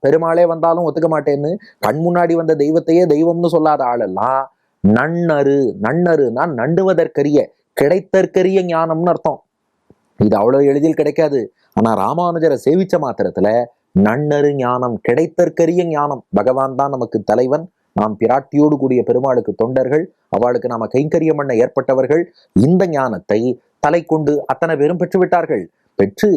பெருமாளே வந்தாலும் ஒத்துக்க மாட்டேன்னு கண் முன்னாடி வந்த தெய்வத்தையே தெய்வம்னு சொல்லாத ஆளெல்லாம் நன்னரு, நன்னருனா நண்டுவதற்கரிய, கிடைத்தற்கரிய ஞானம்னு அர்த்தம். இது அவ்வளவு எளிதில் கிடைக்காது. ஆனா ராமானுஜரை சேவிச்ச மாத்திரத்துல நன்னரு ஞானம், கிடைத்தற்கரிய ஞானம். பகவான் தான் நமக்கு தலைவன், நாம் பிராட்டியோடு கூடிய பெருமாளுக்கு தொண்டர்கள், அவளுக்கு நாம கைங்கரியம் பண்ண ஏற்பட்டவர்கள். இந்த ஞானத்தை தலை கொண்டு அத்தனை பேரும் பெற்று விட்டார்கள். பெற்று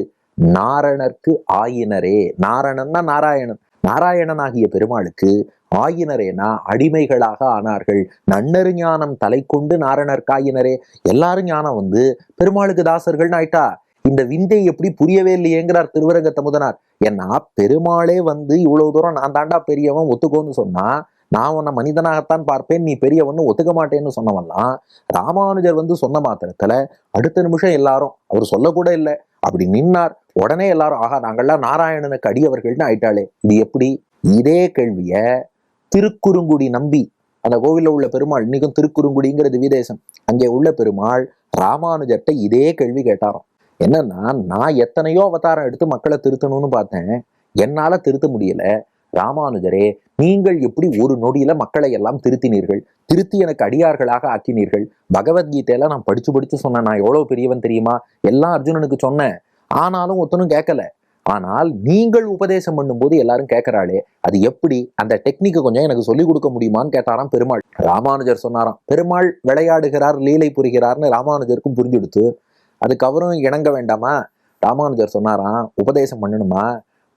நாரணர்க்கு ஆயினரே, நாரணன்னா நாராயணன், நாராயணன் ஆகிய பெருமாளுக்கு ஆயினரேனா அடிமைகளாக ஆனார்கள். நன்னரு ஞானம் தலை கொண்டு நாரணர்காயினரே, எல்லாரும் ஞானம் வந்து பெருமாளுக்கு தாசர்கள்னு ஆயிட்டா. இந்த விந்தை எப்படி புரியவே இல்லையேங்கிறார் திருவரங்க தமுதனார். ஏன்னா பெருமாளே வந்து இவ்வளவு தூரம் நான் தாண்டா பெரியவன் ஒத்துக்கோன்னு சொன்னா, நான் உன்னை மனிதனாகத்தான் பார்ப்பேன், நீ பெரியவன்னு ஒத்துக்க மாட்டேன்னு சொன்னவெல்லாம் ராமானுஜர் வந்து சொன்ன மாத்திரத்துல அடுத்த நிமிஷம் எல்லாரும், அவர் சொல்லக்கூட இல்லை, அப்படி நின்னார். உடனே எல்லாரும் ஆகா நாங்கள்லாம் நாராயணனுக்கு அடியவர்கள்னு ஆயிட்டாளே, இது எப்படி? இதே கேள்விய திருக்குறுங்குடி நம்பி, அந்த கோவில்ல உள்ள பெருமாள், இன்னைக்கும் திருக்குறுங்குடிங்கிற திவ்யதேசம், அங்கே உள்ள பெருமாள் ராமானுஜர்கிட்ட இதே கேள்வி கேட்டாராம். என்னன்னா, நான் எத்தனையோ அவதாரம் எடுத்து மக்களை திருத்தணும்னு பார்த்தேன், என்னால திருத்த முடியல. ராமானுஜரே, நீங்கள் எப்படி ஒரு நொடியில மக்களை எல்லாம் திருத்தினீர்கள், திருத்தி எனக்கு அடியார்களாக ஆக்கினீர்கள். பகவத்கீதையில நான் படிச்சு படிச்சு சொன்னேன், நான் எவ்வளவு பெரியவன் தெரியுமா, எல்லாம் அர்ஜுனனுக்கு சொன்னேன், ஆனாலும் ஒத்தனும் கேட்கல. ஆனால் நீங்கள் உபதேசம் பண்ணும்போது எல்லாரும் கேட்கிறாளே, அது எப்படி? அந்த டெக்னிக்கை கொஞ்சம் எனக்கு சொல்லிக் கொடுக்க முடியுமான்னு கேட்டாராம் பெருமாள். ராமானுஜர் சொன்னாராம், பெருமாள் விளையாடுகிறார், லீலை புரிகிறார்னு ராமானுஜருக்கும் புரிஞ்சுடுத்து. அதுக்கு அவரும் இணங்க வேண்டாமா? ராமானுஜர் சொன்னாராம், உபதேசம் பண்ணணுமா?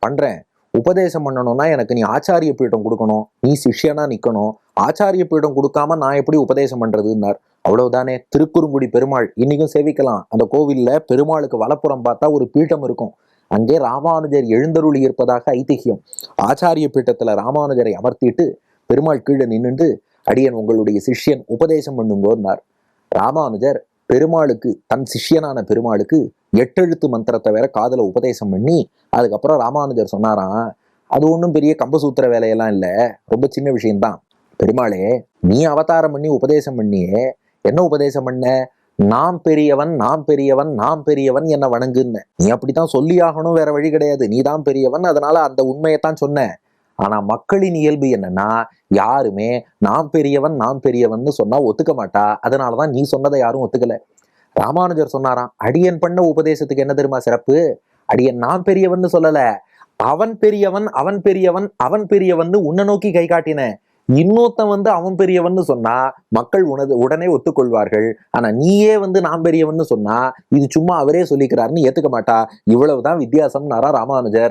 பண்றேன். உபதேசம் பண்ணணும்னா எனக்கு நீ ஆச்சாரிய பீடம் கொடுக்கணும், நீ சிஷ்யனா நிக்கணும். ஆச்சாரிய பீடம் கொடுக்காம நான் எப்படி உபதேசம் பண்றதுன்னார். அவ்வளவுதானே. திருக்குறுங்குடி பெருமாள் இன்னைக்கும் சேவிக்கலாம். அந்த கோவில்ல பெருமாளுக்கு வலப்புறம் பார்த்தா ஒரு பீட்டம் இருக்கும், அங்கே ராமானுஜர் எழுந்தருளி இருப்பதாக ஐதிஹ்யம். ஆச்சாரிய பீட்டத்துல ராமானுஜரை அமர்த்திட்டு பெருமாள் கீழே நின்றுண்டு, அடியன் உங்களுடைய சிஷ்யன், உபதேசம் பண்ணுங்கோன்னார். ராமானுஜர் பெருமாளுக்கு, தன் சிஷ்யனான பெருமாளுக்கு 8 எழுத்து மந்திரத்தை வேற காதுல உபதேசம் பண்ணி, அதுக்கப்புறம் ராமானுஜர் சொன்னாராம், அது ஒன்றும் பெரிய கம்பசூத்திர வேலையெல்லாம் இல்லை, ரொம்ப சின்ன விஷயம்தான். பெருமாளே, நீ அவதாரம் பண்ணி உபதேசம் பண்ணியே, என்ன உபதேசம் பண்ண? நாம் பெரியவன், நாம் பெரியவன், நாம் பெரியவன் என்ன வணங்குன்னு. நீ அப்படித்தான் சொல்லி ஆகணும், வேற வழி கிடையாது. நீ தான் பெரியவன், அதனால அந்த உண்மையைத்தான் சொன்ன. ஆனா மக்களின் இயல்பு என்னன்னா, யாருமே நாம் பெரியவன் நாம் பெரியவன் சொன்னா ஒத்துக்க மாட்டா. அதனாலதான் நீ சொன்னதை யாரும் ஒத்துக்கல. ராமானுஜர் சொன்னாராம், அடியன் பண்ண உபதேசத்துக்கு என்ன தெரியுமா சிறப்பு? அடியன் நான் பெரியவன் சொல்லல, அவன் பெரியவன், அவன் பெரியவன், அவன் பெரியவன் உன்னை நோக்கி கை காட்டின. இன்னொருத்தன் வந்து அவன் பெரியவன் சொன்னா மக்கள் உடனே ஒத்துக்கொள்வார்கள். ஆனா நீயே வந்து நான் பெரியவன் சொன்னா இது சும்மா அவரே சொல்லிக்கிறாருன்னு ஏத்துக்க மாட்டா. இவ்வளவுதான் வித்தியாசம் ராமானுஜர்.